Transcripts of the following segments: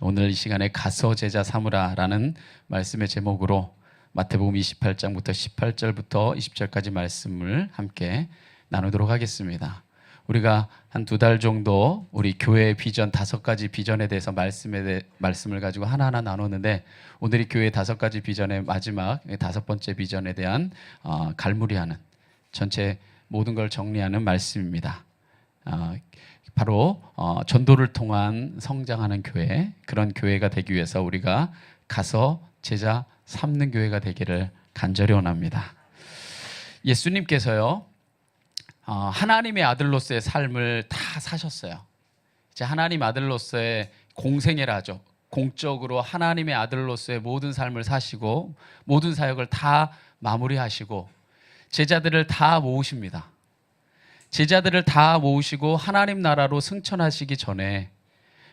오늘 이 시간에 가서 제자 삼으라라는 말씀의 제목으로 마태복음 28장부터 18절부터 20절까지 말씀을 함께 나누도록 하겠습니다. 우리가 한 2달 정도 우리 교회의 비전 5가지 비전에 대해서 말씀을 가지고 하나하나 나눴는데, 오늘이 교회의 5가지 비전의 마지막 5번째 비전에 대한 갈무리하는, 전체 모든 걸 정리하는 말씀입니다. 바로 전도를 통한 성장하는 교회, 그런 교회가 되기 위해서 우리가 가서 제자 삼는 교회가 되기를 간절히 원합니다. 예수님께서요, 하나님의 아들로서의 삶을 다 사셨어요. 이제 하나님 아들로서의 공생애라 하죠. 공적으로 하나님의 아들로서의 모든 삶을 사시고 모든 사역을 다 마무리하시고 제자들을 다 모으십니다. 제자들을 다 모으시고 하나님 나라로 승천하시기 전에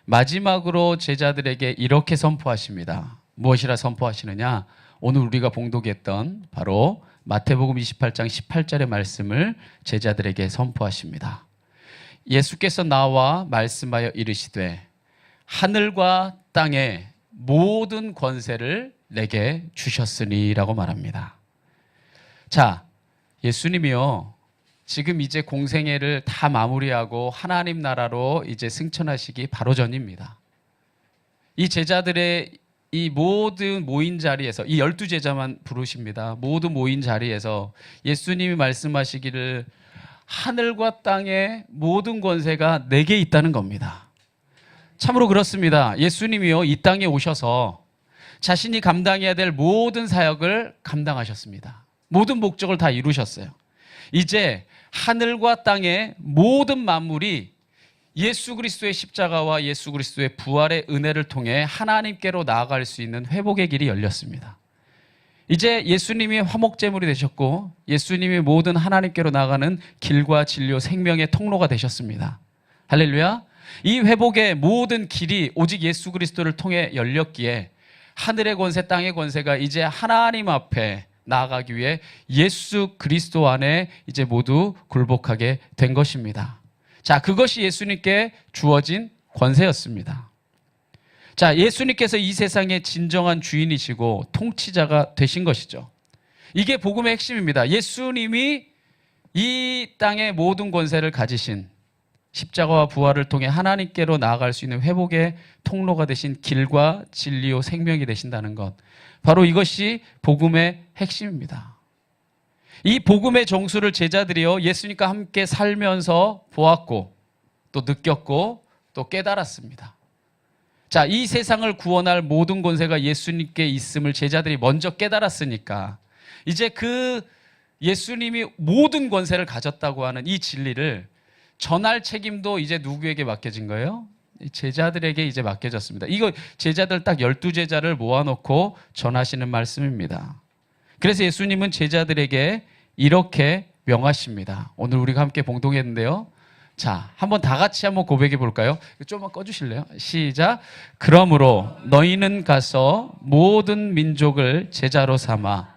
마지막으로 제자들에게 이렇게 선포하십니다. 무엇이라 선포하시느냐? 오늘 우리가 봉독했던 바로 마태복음 28장 18절의 말씀을 제자들에게 선포하십니다. 예수께서 나와 말씀하여 이르시되 하늘과 땅의 모든 권세를 내게 주셨으니 라고 말합니다. 자, 예수님이요, 지금 이제 공생애를 다 마무리하고 하나님 나라로 이제 승천하시기 바로 전입니다. 이 제자들의 이 모든 모인 자리에서, 이 12제자만 부르십니다. 모든 모인 자리에서 예수님이 말씀하시기를 하늘과 땅의 모든 권세가 내게 있다는 겁니다. 참으로 그렇습니다. 예수님이요, 이 땅에 오셔서 자신이 감당해야 될 모든 사역을 감당하셨습니다. 모든 목적을 다 이루셨어요. 이제 하늘과 땅의 모든 만물이 예수 그리스도의 십자가와 예수 그리스도의 부활의 은혜를 통해 하나님께로 나아갈 수 있는 회복의 길이 열렸습니다. 이제 예수님이 화목제물이 되셨고 예수님이 모든 하나님께로 나아가는 길과 진료, 생명의 통로가 되셨습니다. 할렐루야. 이 회복의 모든 길이 오직 예수 그리스도를 통해 열렸기에 하늘의 권세, 땅의 권세가 이제 하나님 앞에 나아가기 위해 예수 그리스도 안에 이제 모두 굴복하게 된 것입니다. 자, 그것이 예수님께 주어진 권세였습니다. 자, 예수님께서 이 세상의 진정한 주인이시고 통치자가 되신 것이죠. 이게 복음의 핵심입니다. 예수님이 이 땅의 모든 권세를 가지신, 십자가와 부활을 통해 하나님께로 나아갈 수 있는 회복의 통로가 되신 길과 진리요 생명이 되신다는 것, 바로 이것이 복음의 핵심입니다. 이 복음의 정수를 제자들이요, 예수님과 함께 살면서 보았고 또 느꼈고 또 깨달았습니다. 자, 이 세상을 구원할 모든 권세가 예수님께 있음을 제자들이 먼저 깨달았으니까 이제 그 예수님이 모든 권세를 가졌다고 하는 이 진리를 전할 책임도 이제 누구에게 맡겨진 거예요? 제자들에게 이제 맡겨졌습니다. 이거 제자들 딱 12제자를 모아놓고 전하시는 말씀입니다. 그래서 예수님은 제자들에게 이렇게 명하십니다. 오늘 우리가 함께 봉독했는데요. 자, 한번 다 같이 한번 고백해 볼까요? 좀만 꺼주실래요? 시작. 그러므로 너희는 가서 모든 민족을 제자로 삼아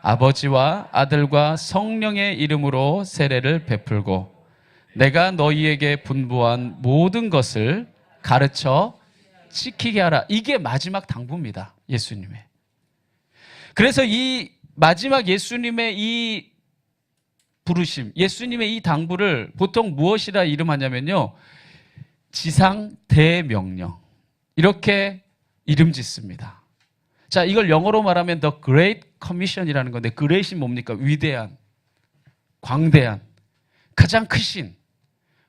아버지와 아들과 성령의 이름으로 세례를 베풀고 내가 너희에게 분부한 모든 것을 가르쳐 지키게 하라. 이게 마지막 당부입니다. 예수님의. 그래서 이 마지막 예수님의 이 부르심, 예수님의 이 당부를 보통 무엇이라 이름하냐면요, 지상 대명령, 이렇게 이름 짓습니다. 자, 이걸 영어로 말하면 The Great Commission이라는 건데, Great이 뭡니까? 위대한, 광대한, 가장 크신,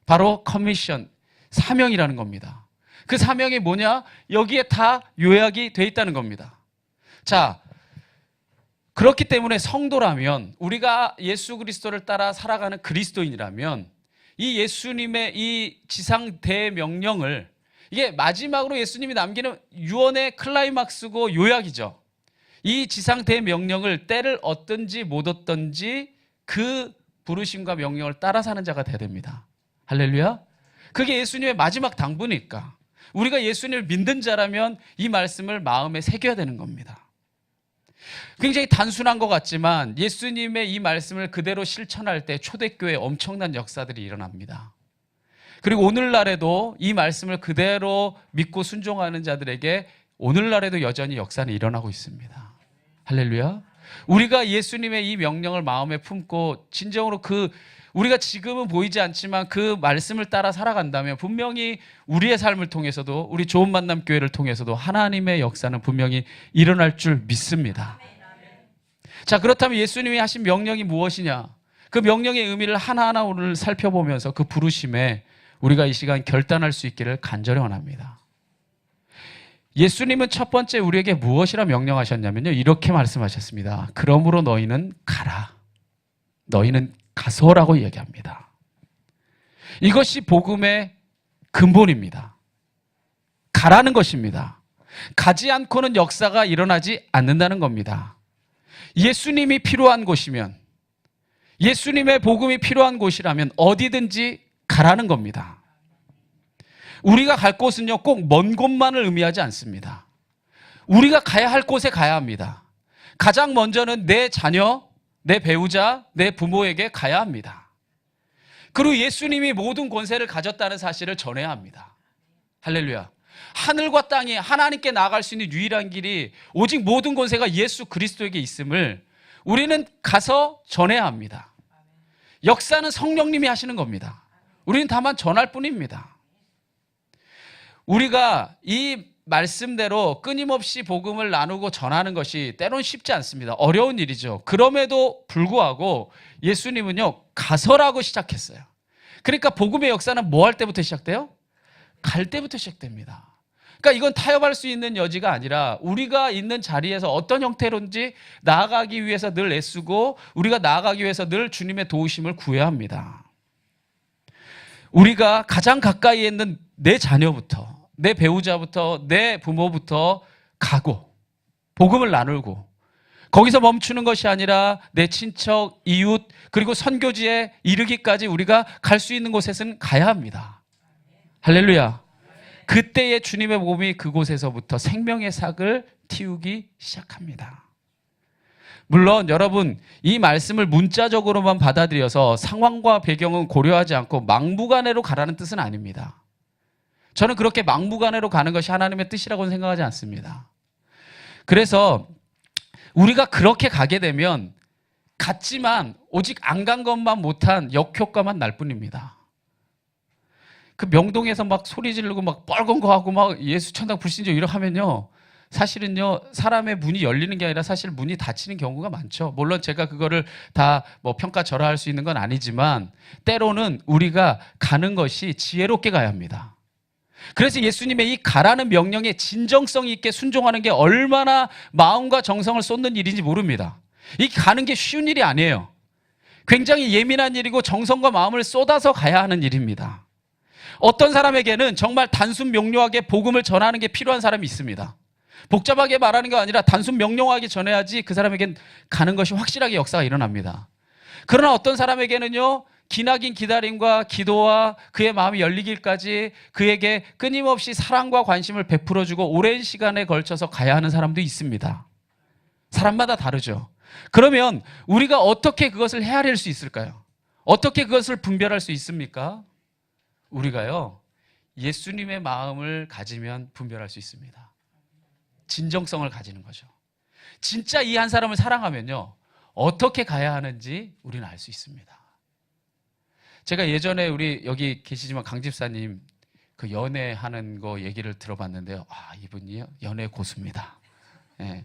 바로 Commission, 사명이라는 겁니다. 그 사명이 뭐냐? 여기에 다 요약이 돼 있다는 겁니다. 자, 그렇기 때문에 성도라면, 우리가 예수 그리스도를 따라 살아가는 그리스도인이라면 이 예수님의 이 지상 대명령을, 이게 마지막으로 예수님이 남기는 유언의 클라이막스고 요약이죠. 이 지상 대명령을 때를 얻든지 못 얻든지 그 부르심과 명령을 따라 사는 자가 돼야 됩니다. 할렐루야. 그게 예수님의 마지막 당부니까 우리가 예수님을 믿는 자라면 이 말씀을 마음에 새겨야 되는 겁니다. 굉장히 단순한 것 같지만 예수님의 이 말씀을 그대로 실천할 때 초대교회에 엄청난 역사들이 일어납니다. 그리고 오늘날에도 이 말씀을 그대로 믿고 순종하는 자들에게 오늘날에도 여전히 역사는 일어나고 있습니다. 할렐루야. 우리가 예수님의 이 명령을 마음에 품고 진정으로 우리가 지금은 보이지 않지만 그 말씀을 따라 살아간다면 분명히 우리의 삶을 통해서도, 우리 좋은 만남 교회를 통해서도 하나님의 역사는 분명히 일어날 줄 믿습니다. 자, 그렇다면 예수님이 하신 명령이 무엇이냐? 그 명령의 의미를 하나하나 오늘 살펴보면서 그 부르심에 우리가 이 시간 결단할 수 있기를 간절히 원합니다. 예수님은 첫 번째 우리에게 무엇이라 명령하셨냐면요, 이렇게 말씀하셨습니다. 그러므로 너희는 가라. 너희는 가서라고 이야기합니다. 이것이 복음의 근본입니다. 가라는 것입니다. 가지 않고는 역사가 일어나지 않는다는 겁니다. 예수님이 필요한 곳이면, 예수님의 복음이 필요한 곳이라면 어디든지 가라는 겁니다. 우리가 갈 곳은요, 꼭 먼 곳만을 의미하지 않습니다. 우리가 가야 할 곳에 가야 합니다. 가장 먼저는 내 자녀, 내 배우자, 내 부모에게 가야 합니다. 그리고 예수님이 모든 권세를 가졌다는 사실을 전해야 합니다. 할렐루야. 하늘과 땅이 하나님께 나아갈 수 있는 유일한 길이 오직 모든 권세가 예수 그리스도에게 있음을 우리는 가서 전해야 합니다. 역사는 성령님이 하시는 겁니다. 우리는 다만 전할 뿐입니다. 우리가 이 말씀대로 끊임없이 복음을 나누고 전하는 것이 때론 쉽지 않습니다. 어려운 일이죠. 그럼에도 불구하고 예수님은요, 가서라고 시작했어요. 그러니까 복음의 역사는 뭐 할 때부터 시작돼요? 갈 때부터 시작됩니다. 그러니까 이건 타협할 수 있는 여지가 아니라 우리가 있는 자리에서 어떤 형태로든지 나아가기 위해서 늘 애쓰고 우리가 나아가기 위해서 늘 주님의 도우심을 구해야 합니다. 우리가 가장 가까이에 있는 내 자녀부터, 내 배우자부터, 내 부모부터 가고 복음을 나누고, 거기서 멈추는 것이 아니라 내 친척, 이웃, 그리고 선교지에 이르기까지 우리가 갈 수 있는 곳에서는 가야 합니다. 할렐루야. 그때의 주님의 복음이 그곳에서부터 생명의 삭을 틔우기 시작합니다. 물론 여러분, 이 말씀을 문자적으로만 받아들여서 상황과 배경은 고려하지 않고 막무가내로 가라는 뜻은 아닙니다. 저는 그렇게 막무가내로 가는 것이 하나님의 뜻이라고는 생각하지 않습니다. 그래서 우리가 그렇게 가게 되면 갔지만 오직 안 간 것만 못한 역효과만 날 뿐입니다. 그 명동에서 막 소리 지르고 막 뻘건 거 하고 막 예수 천당 불신자 이렇게 하면요, 사실은요, 사람의 문이 열리는 게 아니라 사실 문이 닫히는 경우가 많죠. 물론 제가 그거를 다 뭐 평가절하할 수 있는 건 아니지만 때로는 우리가 가는 것이 지혜롭게 가야 합니다. 그래서 예수님의 이 가라는 명령에 진정성 있게 순종하는 게 얼마나 마음과 정성을 쏟는 일인지 모릅니다. 이 가는 게 쉬운 일이 아니에요. 굉장히 예민한 일이고 정성과 마음을 쏟아서 가야 하는 일입니다. 어떤 사람에게는 정말 단순 명료하게 복음을 전하는 게 필요한 사람이 있습니다. 복잡하게 말하는 게 아니라 단순 명료하게 전해야지 그 사람에겐 가는 것이 확실하게 역사가 일어납니다. 그러나 어떤 사람에게는요, 기나긴 기다림과 기도와 그의 마음이 열리길까지 그에게 끊임없이 사랑과 관심을 베풀어주고 오랜 시간에 걸쳐서 가야 하는 사람도 있습니다. 사람마다 다르죠. 그러면 우리가 어떻게 그것을 헤아릴 수 있을까요? 어떻게 그것을 분별할 수 있습니까? 우리가요, 예수님의 마음을 가지면 분별할 수 있습니다. 진정성을 가지는 거죠. 진짜 이 한 사람을 사랑하면요, 어떻게 가야 하는지 우리는 알 수 있습니다. 제가 예전에 우리 여기 계시지만 강 집사님 그 연애하는 거 얘기를 들어봤는데요. 아, 이분이 연애 고수입니다. 예.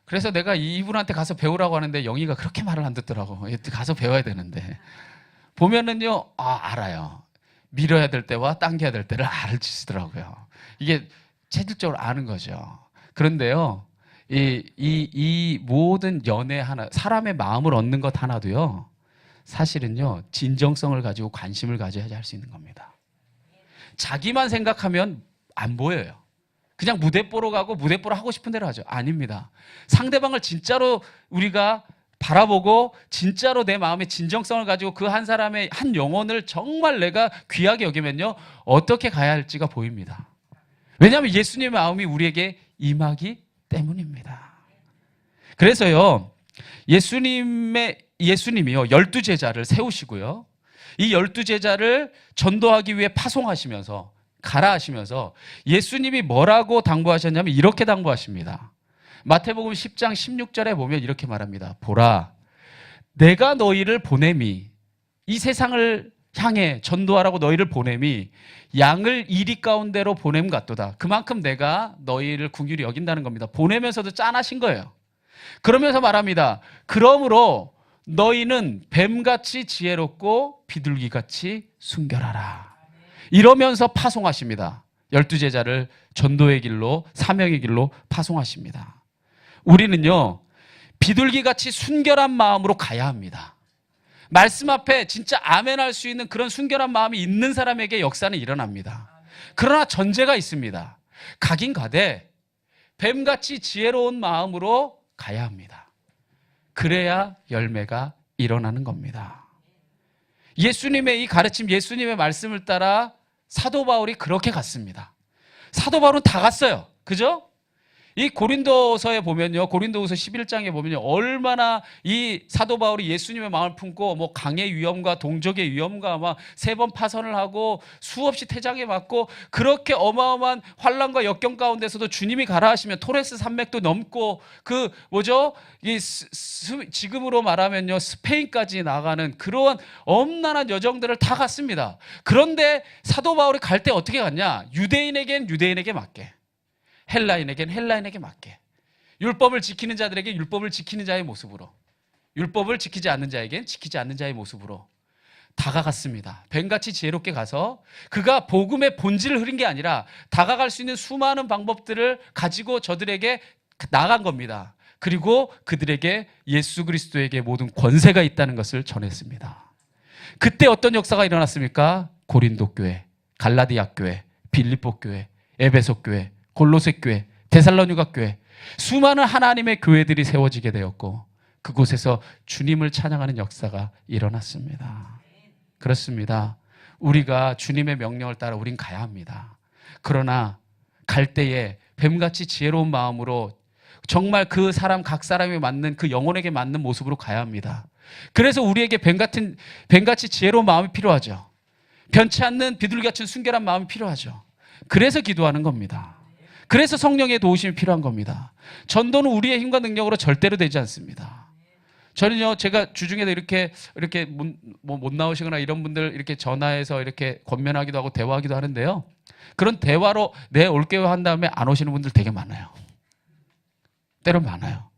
그래서 내가 이분한테 가서 배우라고 하는데 영희가 그렇게 말을 안 듣더라고. 가서 배워야 되는데. 보면은요, 알아요. 밀어야 될 때와 당겨야 될 때를 알려주시더라고요. 이게 체질적으로 아는 거죠. 그런데요, 이 모든 연애 하나, 사람의 마음을 얻는 것 하나도요, 사실은요, 진정성을 가지고 관심을 가져야지 할 수 있는 겁니다. 자기만 생각하면 안 보여요. 그냥 무대 보러 가고 무대 보러 하고 싶은 대로 하죠. 아닙니다. 상대방을 진짜로 우리가 바라보고 진짜로 내 마음의 진정성을 가지고 그 한 사람의 한 영혼을 정말 내가 귀하게 여기면요, 어떻게 가야 할지가 보입니다. 왜냐하면 예수님의 마음이 우리에게 임하기 때문입니다. 그래서요, 예수님이요 12제자를 세우시고요, 이 12제자를 전도하기 위해 파송하시면서 가라 하시면서 예수님이 뭐라고 당부하셨냐면 이렇게 당부하십니다. 마태복음 10장 16절에 보면 이렇게 말합니다. 보라, 내가 너희를 보냄이, 이 세상을 향해 전도하라고 너희를 보냄이 양을 이리 가운데로 보냄 같도다. 그만큼 내가 너희를 긍휼히 여긴다는 겁니다. 보내면서도 짠하신 거예요. 그러면서 말합니다. 그러므로 너희는 뱀같이 지혜롭고 비둘기같이 순결하라. 이러면서 파송하십니다. 12제자를 전도의 길로, 사명의 길로 파송하십니다. 우리는요, 비둘기같이 순결한 마음으로 가야 합니다. 말씀 앞에 진짜 아멘할 수 있는 그런 순결한 마음이 있는 사람에게 역사는 일어납니다. 그러나 전제가 있습니다. 가긴 가되 뱀같이 지혜로운 마음으로 가야 합니다. 그래야 열매가 일어나는 겁니다. 예수님의 이 가르침, 예수님의 말씀을 따라 사도 바울이 그렇게 갔습니다. 사도 바울은 다 갔어요. 그죠? 이 고린도서에 보면요, 고린도후서 11장에 보면요, 얼마나 이 사도 바울이 예수님의 마음을 품고 뭐 강의 위험과 동족의 위험과 막 3번 파선을 하고 수없이 태장에 맞고 그렇게 어마어마한 환난과 역경 가운데서도 주님이 가라 하시면 토레스 산맥도 넘고 그 뭐죠? 지금으로 말하면요, 스페인까지 나가는 그러한 엄난한 여정들을 다 갔습니다. 그런데 사도 바울이 갈 때 어떻게 갔냐? 유대인에겐 유대인에게 맞게, 헬라인에겐 헬라인에게 맞게, 율법을 지키는 자들에게 율법을 지키는 자의 모습으로, 율법을 지키지 않는 자에겐 지키지 않는 자의 모습으로 다가갔습니다. 뱀같이 지혜롭게 가서 그가 복음의 본질을 흐린 게 아니라 다가갈 수 있는 수많은 방법들을 가지고 저들에게 나간 겁니다. 그리고 그들에게 예수 그리스도에게 모든 권세가 있다는 것을 전했습니다. 그때 어떤 역사가 일어났습니까? 고린도 교회, 갈라디아 교회, 빌립보 교회, 에베소 교회, 골로새 교회, 데살로니가 교회, 수많은 하나님의 교회들이 세워지게 되었고 그곳에서 주님을 찬양하는 역사가 일어났습니다. 그렇습니다. 우리가 주님의 명령을 따라 우린 가야 합니다. 그러나 갈 때에 뱀같이 지혜로운 마음으로 정말 그 사람 각 사람에 맞는 그 영혼에게 맞는 모습으로 가야 합니다. 그래서 우리에게 뱀같이 지혜로운 마음이 필요하죠. 변치 않는 비둘기 같은 순결한 마음이 필요하죠. 그래서 기도하는 겁니다. 그래서 성령의 도우심이 필요한 겁니다. 전도는 우리의 힘과 능력으로 절대로 되지 않습니다. 저는요, 제가 주중에도 이렇게 못 나오시거나 이런 분들 이렇게 전화해서 이렇게 권면하기도 하고 대화하기도 하는데요. 그런 대화로 네, 올게요 한 다음에 안 오시는 분들 되게 많아요. 때로 많아요.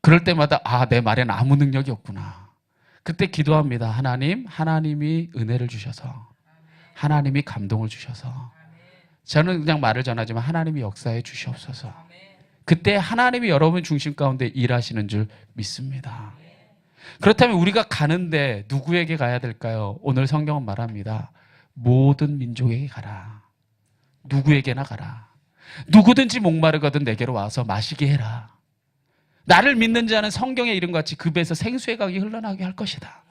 그럴 때마다 내 말에는 아무 능력이 없구나. 그때 기도합니다. 하나님이 은혜를 주셔서, 하나님이 감동을 주셔서, 저는 그냥 말을 전하지만 하나님이 역사해 주시옵소서. 그때 하나님이 여러분 중심 가운데 일하시는 줄 믿습니다. 그렇다면 우리가 가는데 누구에게 가야 될까요? 오늘 성경은 말합니다. 모든 민족에게 가라. 누구에게나 가라. 누구든지 목마르거든 내게로 와서 마시게 해라. 나를 믿는 자는 성경의 이름같이 그 배에서 생수의 강이 흘러나오게 할 것이다.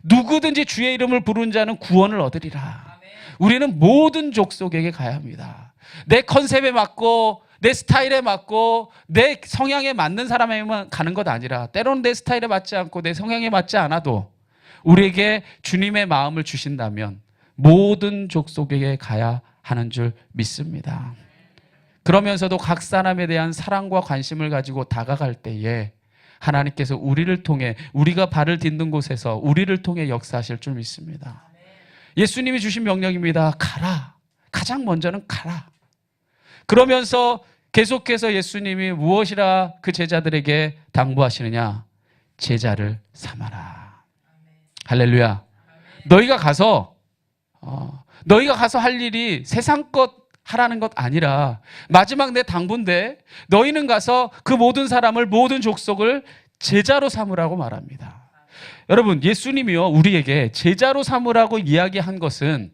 누구든지 주의 이름을 부르는 자는 구원을 얻으리라. 우리는 모든 족속에게 가야 합니다. 내 컨셉에 맞고 내 스타일에 맞고 내 성향에 맞는 사람에게만 가는 것 아니라 때로는 내 스타일에 맞지 않고 내 성향에 맞지 않아도 우리에게 주님의 마음을 주신다면 모든 족속에게 가야 하는 줄 믿습니다. 그러면서도 각 사람에 대한 사랑과 관심을 가지고 다가갈 때에 하나님께서 우리를 통해, 우리가 발을 딛는 곳에서 우리를 통해 역사하실 줄 믿습니다. 예수님이 주신 명령입니다. 가라. 가장 먼저는 가라. 그러면서 계속해서 예수님이 무엇이라 그 제자들에게 당부하시느냐? 제자를 삼아라. 할렐루야. 너희가 가서 할 일이 세상 것 하라는 것 아니라 마지막 내 당부인데 너희는 가서 그 모든 사람을, 모든 족속을 제자로 삼으라고 말합니다. 여러분, 예수님이요, 우리에게 제자로 삼으라고 이야기한 것은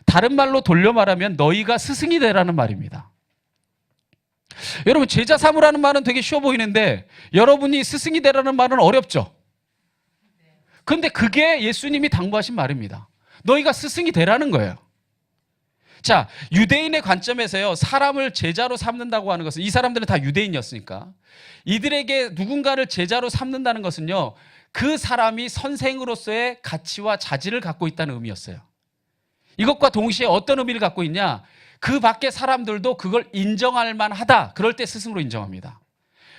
다른 말로 돌려 말하면 너희가 스승이 되라는 말입니다. 여러분, 제자 삼으라는 말은 되게 쉬워 보이는데 여러분이 스승이 되라는 말은 어렵죠. 그런데 그게 예수님이 당부하신 말입니다. 너희가 스승이 되라는 거예요. 자, 유대인의 관점에서요, 사람을 제자로 삼는다고 하는 것은, 이 사람들은 다 유대인이었으니까 이들에게 누군가를 제자로 삼는다는 것은요, 그 사람이 선생으로서의 가치와 자질을 갖고 있다는 의미였어요. 이것과 동시에 어떤 의미를 갖고 있냐? 그 밖의 사람들도 그걸 인정할 만하다. 그럴 때 스승으로 인정합니다.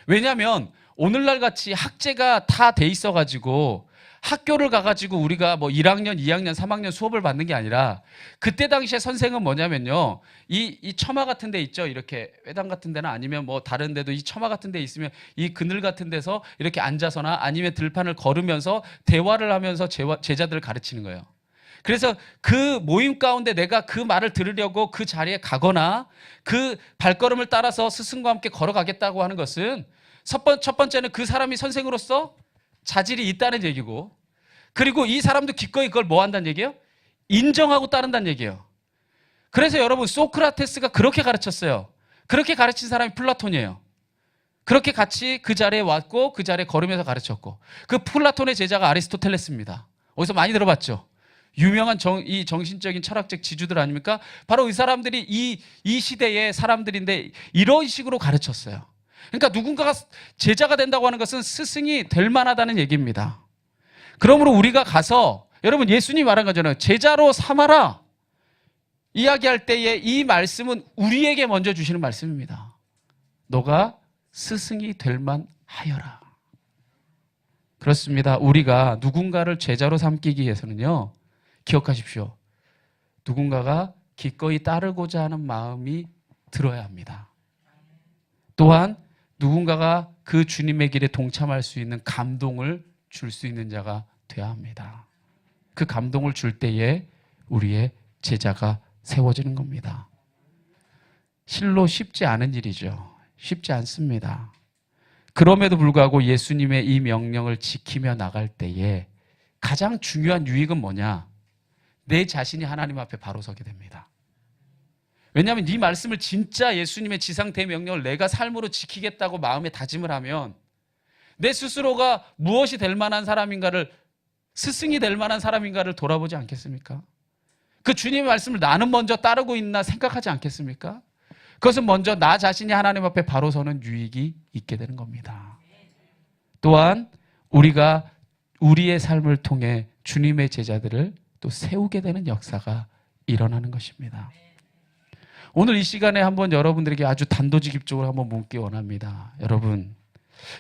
왜냐하면 오늘날 같이 학제가 다 돼 있어가지고 학교를 가가지고 우리가 뭐 1학년, 2학년, 3학년 수업을 받는 게 아니라 그때 당시에 선생은 뭐냐면요. 이 처마 같은 데 있죠. 이렇게 회당 같은 데나 아니면 뭐 다른 데도 이 처마 같은 데 있으면 이 그늘 같은 데서 이렇게 앉아서나 아니면 들판을 걸으면서 대화를 하면서 제자들을 가르치는 거예요. 그래서 그 모임 가운데 내가 그 말을 들으려고 그 자리에 가거나 그 발걸음을 따라서 스승과 함께 걸어가겠다고 하는 것은 첫 번째는 그 사람이 선생으로서 자질이 있다는 얘기고, 그리고 이 사람도 기꺼이 그걸 뭐 한다는 얘기예요? 인정하고 따른다는 얘기예요. 그래서 여러분, 소크라테스가 그렇게 가르쳤어요. 그렇게 가르친 사람이 플라톤이에요. 그렇게 같이 그 자리에 왔고 그 자리에 걸으면서 가르쳤고, 그 플라톤의 제자가 아리스토텔레스입니다. 어디서 많이 들어봤죠? 유명한 이 정신적인 철학적 지주들 아닙니까? 바로 이 사람들이 이 시대의 사람들인데 이런 식으로 가르쳤어요. 그러니까 누군가가 제자가 된다고 하는 것은 스승이 될 만하다는 얘기입니다. 그러므로 우리가 가서, 여러분, 예수님이 말한 거잖아요. 제자로 삼아라. 이야기할 때에 이 말씀은 우리에게 먼저 주시는 말씀입니다. 너가 스승이 될 만하여라. 그렇습니다. 우리가 누군가를 제자로 삼기 위해서는요, 기억하십시오. 누군가가 기꺼이 따르고자 하는 마음이 들어야 합니다. 또한 누군가가 그 주님의 길에 동참할 수 있는 감동을 줄 수 있는 자가 되어야 합니다. 그 감동을 줄 때에 우리의 제자가 세워지는 겁니다. 실로 쉽지 않은 일이죠. 쉽지 않습니다. 그럼에도 불구하고 예수님의 이 명령을 지키며 나갈 때에 가장 중요한 유익은 뭐냐? 내 자신이 하나님 앞에 바로 서게 됩니다. 왜냐하면 이 말씀을 진짜 예수님의 지상 대명령을 내가 삶으로 지키겠다고 마음에 다짐을 하면 내 스스로가 무엇이 될 만한 사람인가를, 스승이 될 만한 사람인가를 돌아보지 않겠습니까? 그 주님의 말씀을 나는 먼저 따르고 있나 생각하지 않겠습니까? 그것은 먼저 나 자신이 하나님 앞에 바로 서는 유익이 있게 되는 겁니다. 또한 우리가 우리의 삶을 통해 주님의 제자들을 또 세우게 되는 역사가 일어나는 것입니다. 오늘 이 시간에 한번 여러분들에게 아주 단도직입적으로 한번 묻기 원합니다.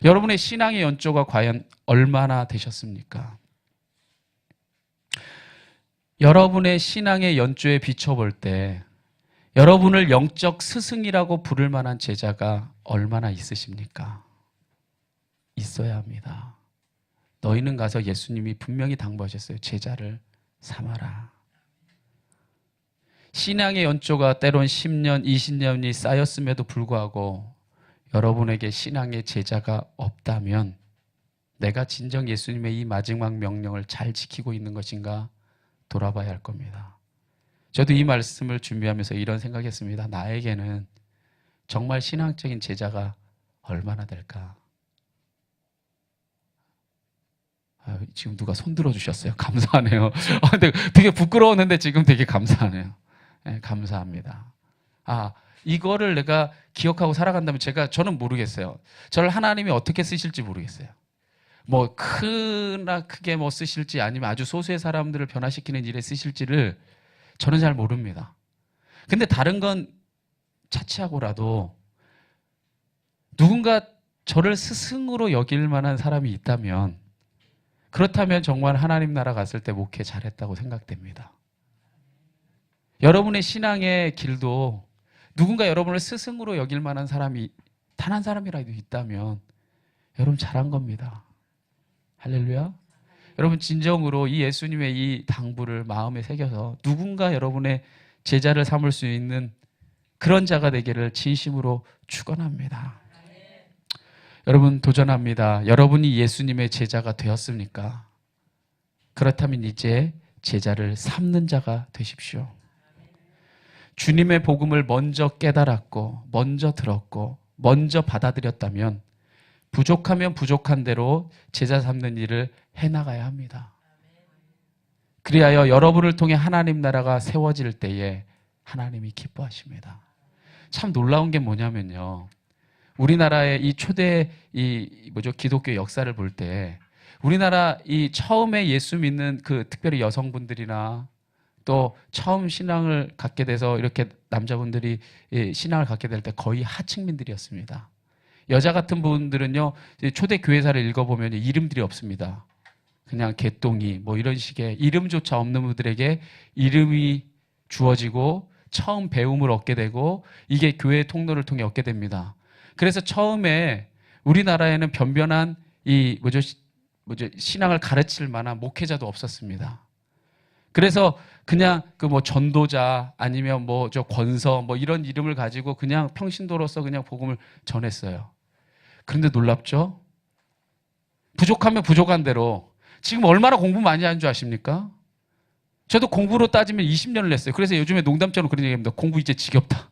여러분의 신앙의 연조가 과연 얼마나 되셨습니까? 여러분의 신앙의 연조에 비춰볼 때 여러분을 영적 스승이라고 부를 만한 제자가 얼마나 있으십니까? 있어야 합니다. 너희는 가서, 예수님이 분명히 당부하셨어요. 제자를 삼아라. 신앙의 연조가 때론 10년, 20년이 쌓였음에도 불구하고 여러분에게 신앙의 제자가 없다면 내가 진정 예수님의 이 마지막 명령을 잘 지키고 있는 것인가 돌아봐야 할 겁니다. 저도 이 말씀을 준비하면서 이런 생각했습니다. 나에게는 정말 신앙적인 제자가 얼마나 될까? 지금 누가 손 들어주셨어요. 감사하네요. 근데 되게 부끄러웠는데 지금 되게 감사하네요. 네, 감사합니다. 이거를 내가 기억하고 살아간다면 저는 모르겠어요. 저를 하나님이 어떻게 쓰실지 모르겠어요. 뭐 크게 뭐 쓰실지 아니면 아주 소수의 사람들을 변화시키는 일에 쓰실지를 저는 잘 모릅니다. 근데 다른 건 차치하고라도 누군가 저를 스승으로 여길 만한 사람이 있다면, 그렇다면 정말 하나님 나라 갔을 때 목회 잘했다고 생각됩니다. 여러분의 신앙의 길도 누군가 여러분을 스승으로 여길 만한 사람이 단 한 사람이라도 있다면 여러분 잘한 겁니다. 할렐루야. 여러분 진정으로 이 예수님의 이 당부를 마음에 새겨서 누군가 여러분의 제자를 삼을 수 있는 그런 자가 되기를 진심으로 축원합니다. 여러분 도전합니다. 여러분이 예수님의 제자가 되었습니까? 그렇다면 이제 제자를 삼는 자가 되십시오. 주님의 복음을 먼저 깨달았고 먼저 들었고 먼저 받아들였다면 부족하면 부족한 대로 제자 삼는 일을 해나가야 합니다. 그리하여 여러분을 통해 하나님 나라가 세워질 때에 하나님이 기뻐하십니다. 참 놀라운 게 뭐냐면요, 우리나라의 이 초대 기독교 역사를 볼 때 우리나라 이 처음에 예수 믿는 그 특별히 여성분들이나 또 처음 신앙을 갖게 돼서 이렇게 남자분들이 신앙을 갖게 될 때 거의 하층민들이었습니다. 여자 같은 분들은요, 초대 교회사를 읽어보면 이름들이 없습니다. 그냥 개똥이 뭐 이런 식의 이름조차 없는 분들에게 이름이 주어지고 처음 배움을 얻게 되고 이게 교회 통로를 통해 얻게 됩니다. 그래서 처음에 우리나라에는 변변한 신앙을 가르칠 만한 목회자도 없었습니다. 그래서 그냥 그 뭐 전도자 아니면 뭐 저 권서 뭐 이런 이름을 가지고 그냥 평신도로서 그냥 복음을 전했어요. 그런데 놀랍죠? 부족하면 부족한 대로 지금 얼마나 공부 많이 하는 줄 아십니까? 저도 공부로 따지면 20년을 했어요. 그래서 요즘에 농담처럼 그런 얘기합니다. 공부 이제 지겹다.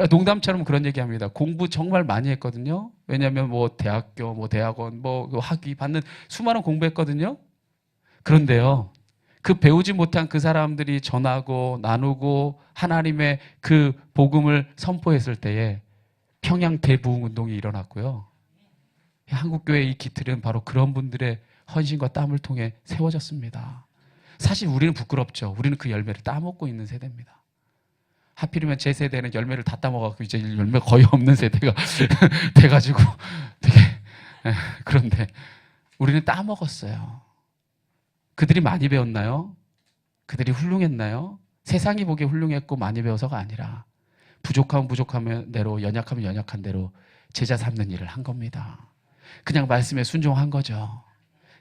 농담처럼 그런 얘기합니다. 공부 정말 많이 했거든요. 왜냐하면 뭐 대학교, 뭐 대학원, 뭐 학위 받는 수많은 공부했거든요. 그런데요, 그 배우지 못한 그 사람들이 전하고 나누고 하나님의 그 복음을 선포했을 때에 평양 대부흥 운동이 일어났고요. 한국교회의 이 기틀은 바로 그런 분들의 헌신과 땀을 통해 세워졌습니다. 사실 우리는 부끄럽죠. 우리는 그 열매를 따먹고 있는 세대입니다. 하필이면 제 세대는 열매를 다 따먹어서 이제 열매가 거의 없는 세대가 돼가지고 되게 그런데 우리는 따먹었어요. 그들이 많이 배웠나요? 그들이 훌륭했나요? 세상이 보기에 훌륭했고 많이 배워서가 아니라 부족하면 부족한 대로, 연약하면 연약한 대로 제자 삼는 일을 한 겁니다. 그냥 말씀에 순종한 거죠.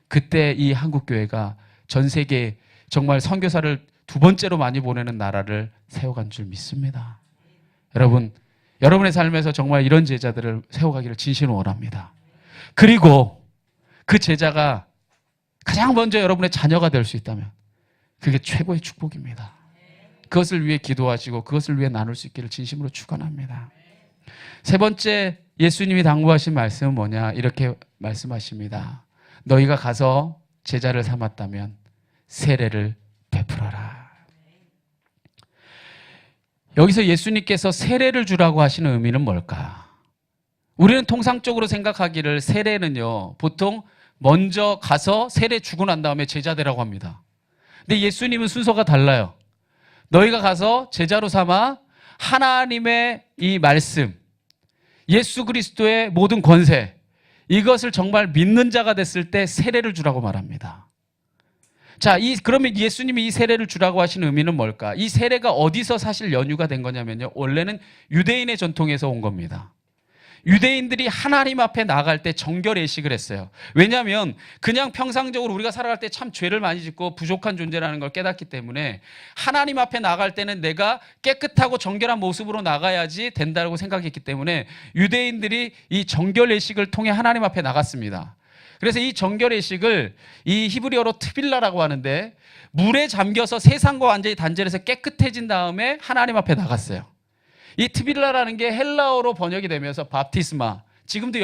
그때 이 한국교회가 전 세계에 정말 선교사를 두 번째로 많이 보내는 나라를 세워간 줄 믿습니다. 여러분, 여러분의 삶에서 정말 이런 제자들을 세워가기를 진심으로 원합니다. 그리고 그 제자가 가장 먼저 여러분의 자녀가 될 수 있다면 그게 최고의 축복입니다. 그것을 위해 기도하시고 그것을 위해 나눌 수 있기를 진심으로 축원합니다. 세 번째 예수님이 당부하신 말씀은 뭐냐? 이렇게 말씀하십니다. 너희가 가서 제자를 삼았다면 세례를 베풀어라. 여기서 예수님께서 세례를 주라고 하시는 의미는 뭘까? 우리는 통상적으로 생각하기를 세례는요, 보통 먼저 가서 세례 주고 난 다음에 제자 되라고 합니다. 근데 예수님은 순서가 달라요. 너희가 가서 제자로 삼아 하나님의 이 말씀, 예수 그리스도의 모든 권세, 이것을 정말 믿는 자가 됐을 때 세례를 주라고 말합니다. 자, 그러면 예수님이 이 세례를 주라고 하시는 의미는 뭘까? 이 세례가 어디서 사실 연유가 된 거냐면요, 원래는 유대인의 전통에서 온 겁니다. 유대인들이 하나님 앞에 나갈 때 정결 예식을 했어요. 왜냐하면 그냥 평상적으로 우리가 살아갈 때 참 죄를 많이 짓고 부족한 존재라는 걸 깨닫기 때문에 하나님 앞에 나갈 때는 내가 깨끗하고 정결한 모습으로 나가야지 된다고 생각했기 때문에 유대인들이 이 정결 예식을 통해 하나님 앞에 나갔습니다. 그래서 이 정결 예식을 이 히브리어로 트빌라라고 하는데 물에 잠겨서 세상과 완전히 단절해서 깨끗해진 다음에 하나님 앞에 나갔어요. 이 트빌라라는 게 헬라어로 번역이 되면서 밥티스마, 지금도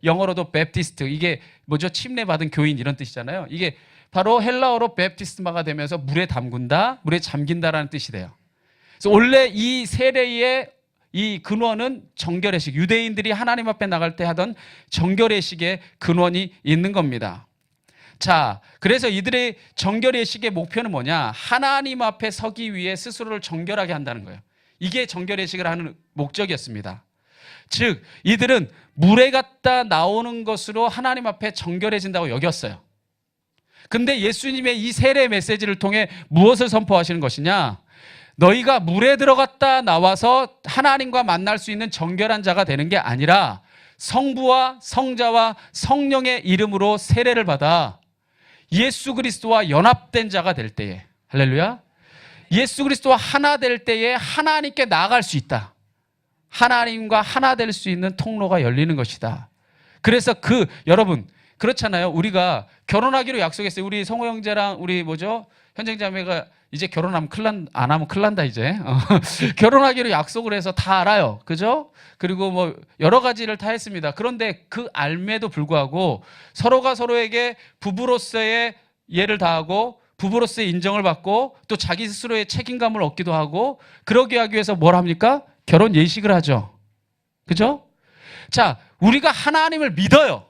영어로도 베프티스트, 이게 뭐죠? 침례받은 교인 이런 뜻이잖아요. 이게 바로 헬라어로 베프티스마가 되면서 물에 담근다, 물에 잠긴다라는 뜻이 돼요. 그래서 원래 이 세례의 이 근원은 정결의식, 유대인들이 하나님 앞에 나갈 때 하던 정결의식의 근원이 있는 겁니다. 자, 그래서 이들의 정결의식의 목표는 뭐냐? 하나님 앞에 서기 위해 스스로를 정결하게 한다는 거예요. 이게 정결의식을 하는 목적이었습니다. 즉, 이들은 물에 갔다 나오는 것으로 하나님 앞에 정결해진다고 여겼어요. 근데 예수님의 이 세례 메시지를 통해 무엇을 선포하시는 것이냐? 너희가 물에 들어갔다 나와서 하나님과 만날 수 있는 정결한 자가 되는 게 아니라 성부와 성자와 성령의 이름으로 세례를 받아 예수 그리스도와 연합된 자가 될 때에, 할렐루야, 예수 그리스도와 하나 될 때에 하나님께 나아갈 수 있다. 하나님과 하나 될 수 있는 통로가 열리는 것이다. 그래서 여러분, 그렇잖아요. 우리가 결혼하기로 약속했어요. 우리 성호 형제랑 우리 현정 자매가 이제 결혼하면 안 하면 큰일 난다 이제. 결혼하기로 약속을 해서 다 알아요. 그죠? 그리고 뭐 여러 가지를 다 했습니다. 그런데 그 알매도 불구하고 서로가 서로에게 부부로서의 예를 다하고 부부로서의 인정을 받고 또 자기 스스로의 책임감을 얻기도 하고 그러기 하기 위해서 뭘 합니까? 결혼 예식을 하죠. 그죠? 자, 우리가 하나님을 믿어요.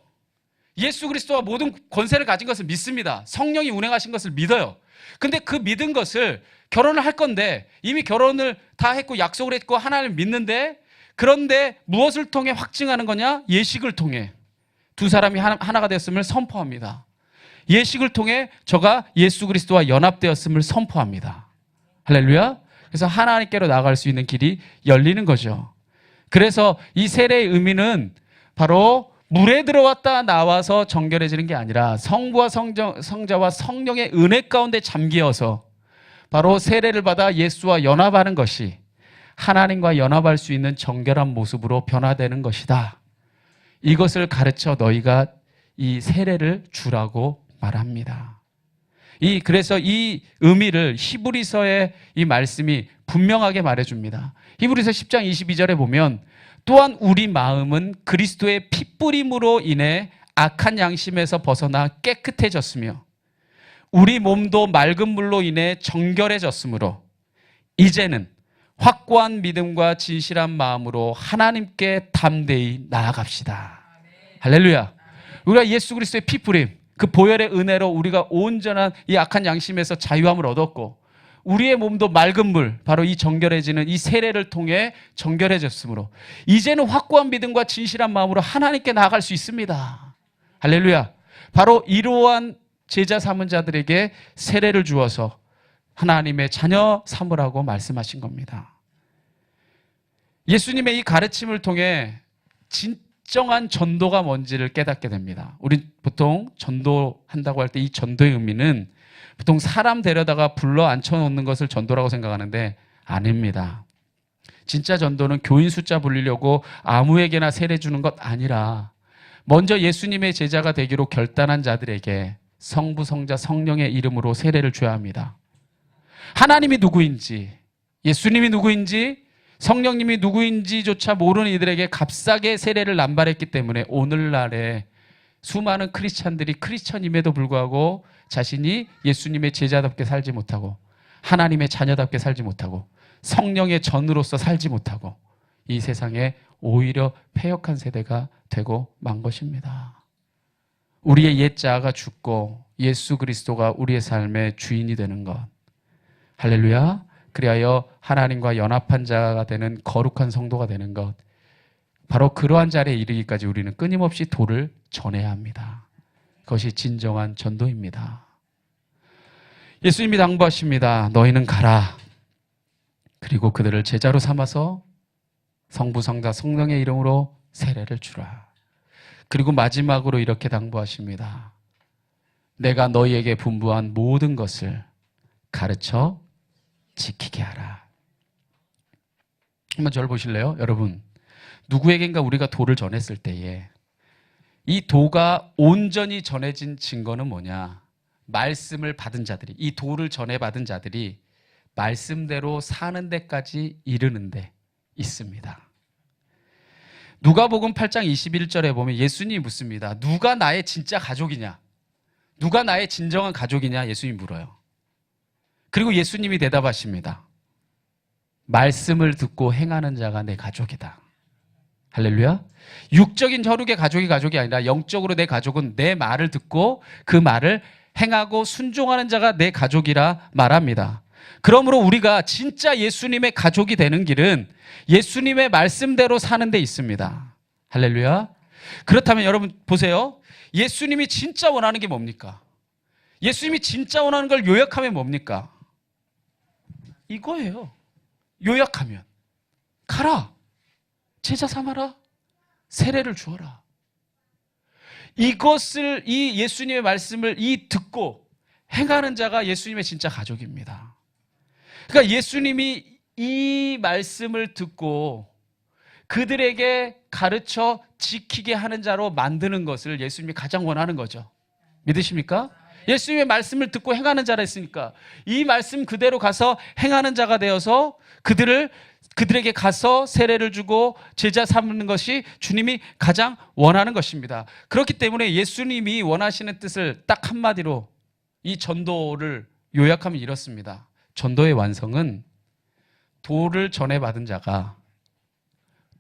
예수 그리스도가 모든 권세를 가진 것을 믿습니다. 성령이 운행하신 것을 믿어요. 근데 그 믿은 것을 결혼을 할 건데 이미 결혼을 다 했고 약속을 했고 하나님을 믿는데, 그런데 무엇을 통해 확증하는 거냐? 예식을 통해 두 사람이 하나가 되었음을 선포합니다. 예식을 통해 저가 예수 그리스도와 연합되었음을 선포합니다. 할렐루야. 그래서 하나님께로 나아갈 수 있는 길이 열리는 거죠. 그래서 이 세례의 의미는 바로 물에 들어왔다 나와서 정결해지는 게 아니라 성부와 성자와 성령의 은혜 가운데 잠기어서 바로 세례를 받아 예수와 연합하는 것이 하나님과 연합할 수 있는 정결한 모습으로 변화되는 것이다. 이것을 가르쳐 너희가 이 세례를 주라고 말합니다. 그래서 이 의미를 히브리서의 이 말씀이 분명하게 말해줍니다. 히브리서 10장 22절에 보면 또한 우리 마음은 그리스도의 피뿌림으로 인해 악한 양심에서 벗어나 깨끗해졌으며 우리 몸도 맑은 물로 인해 정결해졌으므로 이제는 확고한 믿음과 진실한 마음으로 하나님께 담대히 나아갑시다. 할렐루야. 우리가 예수 그리스도의 피뿌림, 그 보혈의 은혜로 우리가 온전한 이 악한 양심에서 자유함을 얻었고 우리의 몸도 맑은 물, 바로 이 정결해지는 이 세례를 통해 정결해졌으므로 이제는 확고한 믿음과 진실한 마음으로 하나님께 나아갈 수 있습니다. 할렐루야. 바로 이러한 제자 삼은 자들에게 세례를 주어서 하나님의 자녀 삼으라고 말씀하신 겁니다. 예수님의 이 가르침을 통해 진정한 전도가 뭔지를 깨닫게 됩니다. 우리 보통 전도한다고 할 때 이 전도의 의미는 보통 사람 데려다가 불러 앉혀놓는 것을 전도라고 생각하는데 아닙니다. 진짜 전도는 교인 숫자 불리려고 아무에게나 세례 주는 것 아니라 먼저 예수님의 제자가 되기로 결단한 자들에게 성부, 성자, 성령의 이름으로 세례를 줘야 합니다. 하나님이 누구인지, 예수님이 누구인지, 성령님이 누구인지조차 모르는 이들에게 값싸게 세례를 남발했기 때문에 오늘날에 수많은 크리스찬들이 크리스찬임에도 불구하고 자신이 예수님의 제자답게 살지 못하고 하나님의 자녀답게 살지 못하고 성령의 전으로서 살지 못하고 이 세상에 오히려 패역한 세대가 되고 만 것입니다. 우리의 옛 자아가 죽고 예수 그리스도가 우리의 삶의 주인이 되는 것. 할렐루야. 그리하여 하나님과 연합한 자가 되는 거룩한 성도가 되는 것. 바로 그러한 자리에 이르기까지 우리는 끊임없이 도를 전해야 합니다. 그것이 진정한 전도입니다. 예수님이 당부하십니다. 너희는 가라. 그리고 그들을 제자로 삼아서 성부, 성자, 성령의 이름으로 세례를 주라. 그리고 마지막으로 이렇게 당부하십니다. 내가 너희에게 분부한 모든 것을 가르쳐 지키게 하라. 한번 저를 보실래요? 여러분, 누구에겐가 우리가 도를 전했을 때에 이 도가 온전히 전해진 증거는 뭐냐? 말씀을 받은 자들이, 이 도를 전해받은 자들이 말씀대로 사는 데까지 이르는 데 있습니다. 누가복음 8장 21절에 보면 예수님이 묻습니다. 누가 나의 진짜 가족이냐? 누가 나의 진정한 가족이냐? 예수님이 물어요. 그리고 예수님이 대답하십니다. 말씀을 듣고 행하는 자가 내 가족이다. 할렐루야. 육적인 혈육의 가족이 아니라 영적으로 내 가족은 내 말을 듣고 그 말을 행하고 순종하는 자가 내 가족이라 말합니다. 그러므로 우리가 진짜 예수님의 가족이 되는 길은 예수님의 말씀대로 사는 데 있습니다. 할렐루야. 그렇다면 여러분 보세요. 예수님이 진짜 원하는 게 뭡니까? 예수님이 진짜 원하는 걸 요약하면 뭡니까? 이거예요. 요약하면 가라. 제자 삼아라. 세례를 주어라. 이것을, 이 예수님의 말씀을 듣고 행하는 자가 예수님의 진짜 가족입니다. 그러니까 예수님이 이 말씀을 듣고 그들에게 가르쳐 지키게 하는 자로 만드는 것을 예수님이 가장 원하는 거죠. 믿으십니까? 예수님의 말씀을 듣고 행하는 자라 했으니까 이 말씀 그대로 가서 행하는 자가 되어서 그들에게 가서 세례를 주고 제자 삼는 것이 주님이 가장 원하는 것입니다. 그렇기 때문에 예수님이 원하시는 뜻을 딱 한마디로 이 전도를 요약하면 이렇습니다. 전도의 완성은 도를 전해받은 자가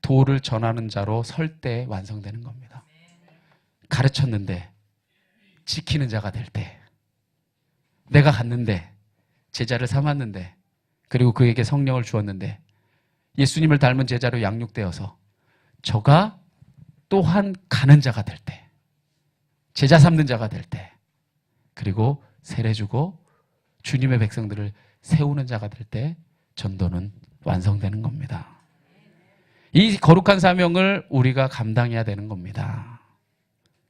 도를 전하는 자로 설 때 완성되는 겁니다. 가르쳤는데 지키는 자가 될 때, 내가 갔는데 제자를 삼았는데, 그리고 그에게 성령을 주었는데 예수님을 닮은 제자로 양육되어서 저가 또한 가는 자가 될 때, 제자 삼는 자가 될 때, 그리고 세례주고 주님의 백성들을 세우는 자가 될 때 전도는 완성되는 겁니다. 이 거룩한 사명을 우리가 감당해야 되는 겁니다.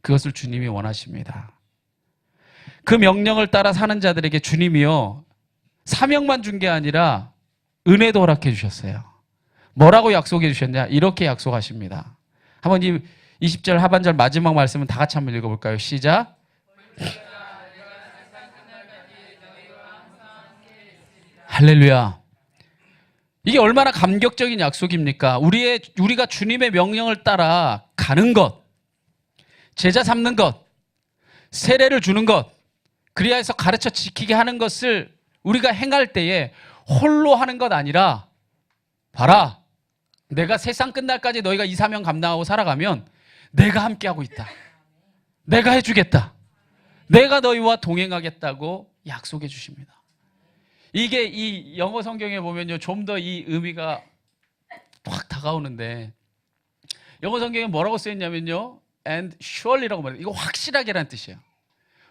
그것을 주님이 원하십니다. 그 명령을 따라 사는 자들에게 주님이요, 사명만 준 게 아니라 은혜도 허락해 주셨어요. 뭐라고 약속해 주셨냐? 이렇게 약속하십니다. 한번 이 20절 하반절 마지막 말씀은 다 같이 한번 읽어볼까요? 시작. 할렐루야. 이게 얼마나 감격적인 약속입니까? 우리가 주님의 명령을 따라 가는 것, 제자 삼는 것, 세례를 주는 것, 그리하여서 가르쳐 지키게 하는 것을 우리가 행할 때에 홀로 하는 것 아니라, 봐라, 내가 세상 끝날까지 너희가 이 사명 감당하고 살아가면 내가 함께하고 있다. 내가 해주겠다. 내가 너희와 동행하겠다고 약속해 주십니다. 이게 이 영어 성경에 보면요, 좀 더 이 의미가 확 다가오는데, 영어 성경에 뭐라고 쓰였냐면요, and surely라고 말해요. 이거 확실하게라는 뜻이에요.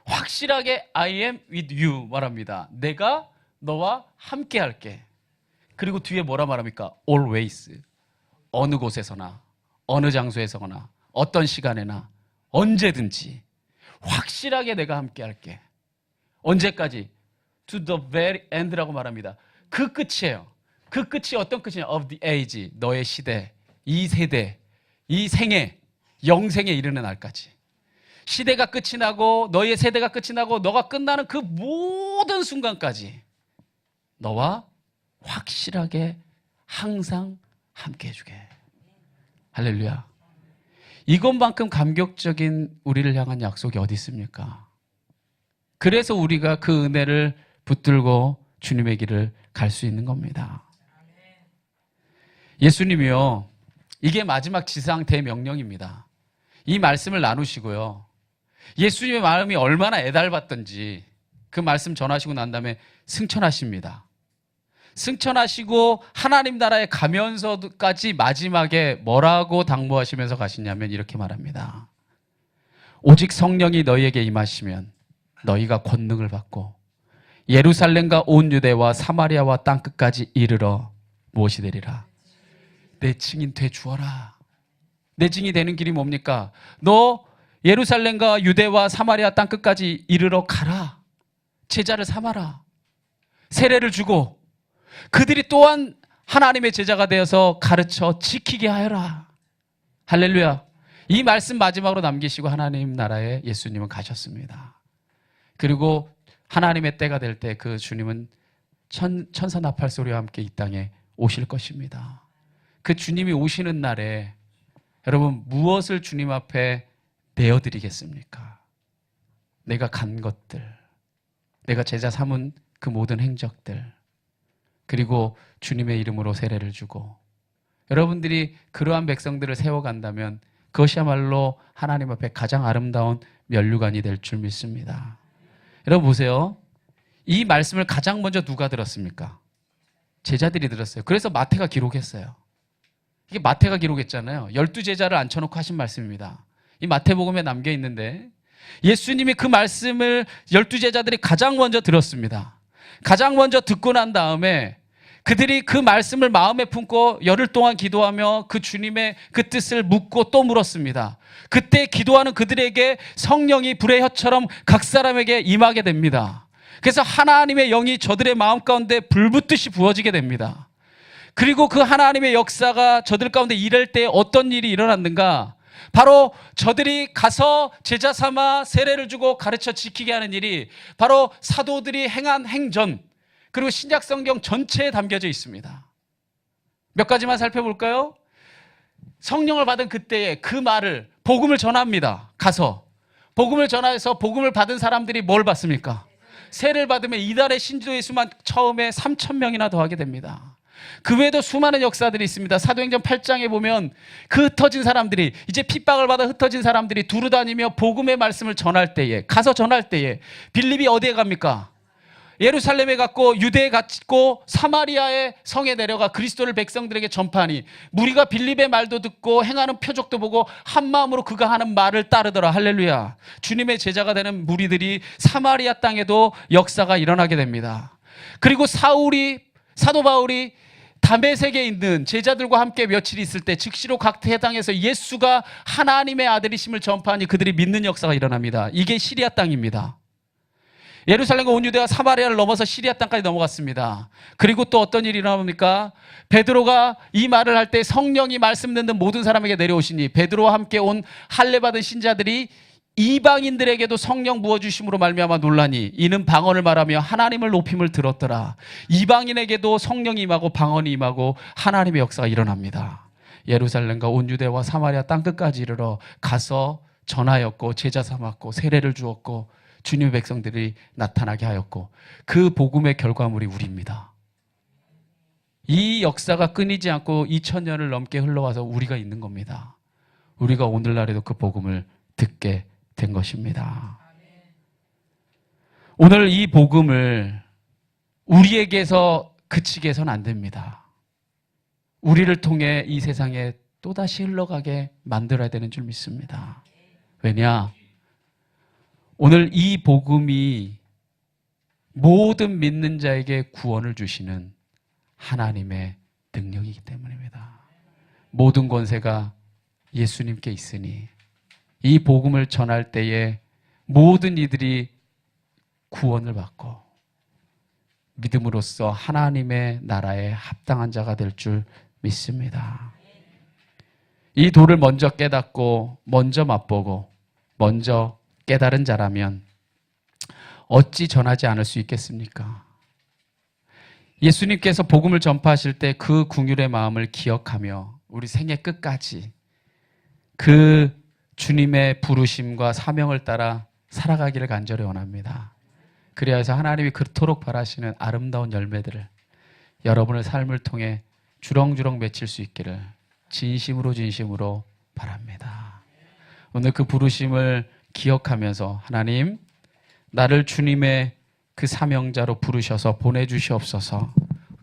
확실하게 I am with you 말합니다. 내가 너와 함께 할게. 그리고 뒤에 뭐라 말합니까? always. 어느 곳에서나, 어느 장소에서나, 어떤 시간에나, 언제든지 확실하게 내가 함께 할게. 언제까지? To the very end라고 말합니다. 그 끝이에요. 그 끝이 어떤 끝이냐? Of the age, 너의 시대, 이 세대, 이 생애, 영생에 이르는 날까지. 시대가 끝이 나고 너의 세대가 끝이 나고 너가 끝나는 그 모든 순간까지 너와 확실하게 항상 함께 해주게. 할렐루야. 이것만큼 감격적인 우리를 향한 약속이 어디 있습니까? 그래서 우리가 그 은혜를 붙들고 주님의 길을 갈 수 있는 겁니다. 예수님이요, 이게 마지막 지상 대명령입니다. 이 말씀을 나누시고요, 예수님의 마음이 얼마나 애달팠던지 그 말씀 전하시고 난 다음에 승천하십니다. 승천하시고 하나님 나라에 가면서까지 마지막에 뭐라고 당부하시면서 가시냐면 이렇게 말합니다. 오직 성령이 너희에게 임하시면 너희가 권능을 받고 예루살렘과 온 유대와 사마리아와 땅끝까지 이르러 무엇이 되리라? 내 증인 돼 주어라. 내 증인이 되는 길이 뭡니까? 너 예루살렘과 유대와 사마리아 땅끝까지 이르러 가라. 제자를 삼아라. 세례를 주고 그들이 또한 하나님의 제자가 되어서 가르쳐 지키게 하여라. 할렐루야. 이 말씀 마지막으로 남기시고 하나님 나라에 예수님은 가셨습니다. 그리고 하나님의 때가 될 때 그 주님은 천사 나팔 소리와 함께 이 땅에 오실 것입니다. 그 주님이 오시는 날에 여러분 무엇을 주님 앞에 내어드리겠습니까? 내가 간 것들, 내가 제자 삼은 그 모든 행적들, 그리고 주님의 이름으로 세례를 주고 여러분들이 그러한 백성들을 세워간다면 그것이야말로 하나님 앞에 가장 아름다운 면류관이 될 줄 믿습니다. 여러분 보세요. 이 말씀을 가장 먼저 누가 들었습니까? 제자들이 들었어요. 그래서 마태가 기록했어요. 이게 마태가 기록했잖아요. 12제자를 앉혀놓고 하신 말씀입니다. 이 마태복음에 남겨 있는데 예수님이 그 말씀을 12제자들이 가장 먼저 들었습니다. 가장 먼저 듣고 난 다음에 그들이 그 말씀을 마음에 품고 열흘 동안 기도하며 그 주님의 그 뜻을 묻고 또 물었습니다. 그때 기도하는 그들에게 성령이 불의 혀처럼 각 사람에게 임하게 됩니다. 그래서 하나님의 영이 저들의 마음 가운데 불붙듯이 부어지게 됩니다. 그리고 그 하나님의 역사가 저들 가운데 일할 때 어떤 일이 일어났는가? 바로 저들이 가서 제자 삼아 세례를 주고 가르쳐 지키게 하는 일이 바로 사도들이 행한 행전, 그리고 신약 성경 전체에 담겨져 있습니다. 몇 가지만 살펴볼까요? 성령을 받은 그때에 그 말을, 복음을 전합니다. 가서 복음을 전해서 복음을 받은 사람들이 뭘 받습니까? 세례를 받으면 이달의 신도의 수만 처음에 3,000명이나 더하게 됩니다. 그 외에도 수많은 역사들이 있습니다. 사도행전 8장에 보면 그 흩어진 사람들이, 이제 핍박을 받아 흩어진 사람들이 두루 다니며 복음의 말씀을 전할 때에, 가서 전할 때에 빌립이 어디에 갑니까? 예루살렘에 갔고 유대에 갔고 사마리아의 성에 내려가 그리스도를 백성들에게 전파하니 무리가 빌립의 말도 듣고 행하는 표적도 보고 한 마음으로 그가 하는 말을 따르더라. 할렐루야. 주님의 제자가 되는 무리들이 사마리아 땅에도 역사가 일어나게 됩니다. 그리고 사도 바울이 다메섹에 있는 제자들과 함께 며칠 있을 때 즉시로 각 해당에서 예수가 하나님의 아들이심을 전파하니 그들이 믿는 역사가 일어납니다. 이게 시리아 땅입니다. 예루살렘과 온 유대와 사마리아를 넘어서 시리아 땅까지 넘어갔습니다. 그리고 또 어떤 일이 일어납니까? 베드로가 이 말을 할 때 성령이 말씀 듣는 모든 사람에게 내려오시니 베드로와 함께 온 할례 받은 신자들이 이방인들에게도 성령 부어주심으로 말미암아 놀라니 이는 방언을 말하며 하나님을 높임을 들었더라. 이방인에게도 성령이 임하고 방언이 임하고 하나님의 역사가 일어납니다. 예루살렘과 온 유대와 사마리아 땅끝까지 이르러 가서 전하였고 제자 삼았고 세례를 주었고 주님의 백성들이 나타나게 하였고 그 복음의 결과물이 우리입니다. 이 역사가 끊이지 않고 2000년을 넘게 흘러와서 우리가 있는 겁니다. 우리가 오늘날에도 그 복음을 듣게 된 것입니다. 오늘 이 복음을 우리에게서 그치게 해서는 안 됩니다. 우리를 통해 이 세상에 또다시 흘러가게 만들어야 되는 줄 믿습니다. 왜냐? 오늘 이 복음이 모든 믿는 자에게 구원을 주시는 하나님의 능력이기 때문입니다. 모든 권세가 예수님께 있으니 이 복음을 전할 때에 모든 이들이 구원을 받고 믿음으로써 하나님의 나라에 합당한 자가 될 줄 믿습니다. 이 도를 먼저 깨닫고 먼저 맛보고 먼저 깨달은 자라면 어찌 전하지 않을 수 있겠습니까? 예수님께서 복음을 전파하실 때 그 긍휼의 마음을 기억하며 우리 생애 끝까지 그 주님의 부르심과 사명을 따라 살아가기를 간절히 원합니다. 그래야 해서 하나님이 그토록 바라시는 아름다운 열매들을 여러분의 삶을 통해 주렁주렁 맺힐 수 있기를 진심으로 바랍니다. 오늘 그 부르심을 기억하면서 하나님, 나를 주님의 그 사명자로 부르셔서 보내주시옵소서.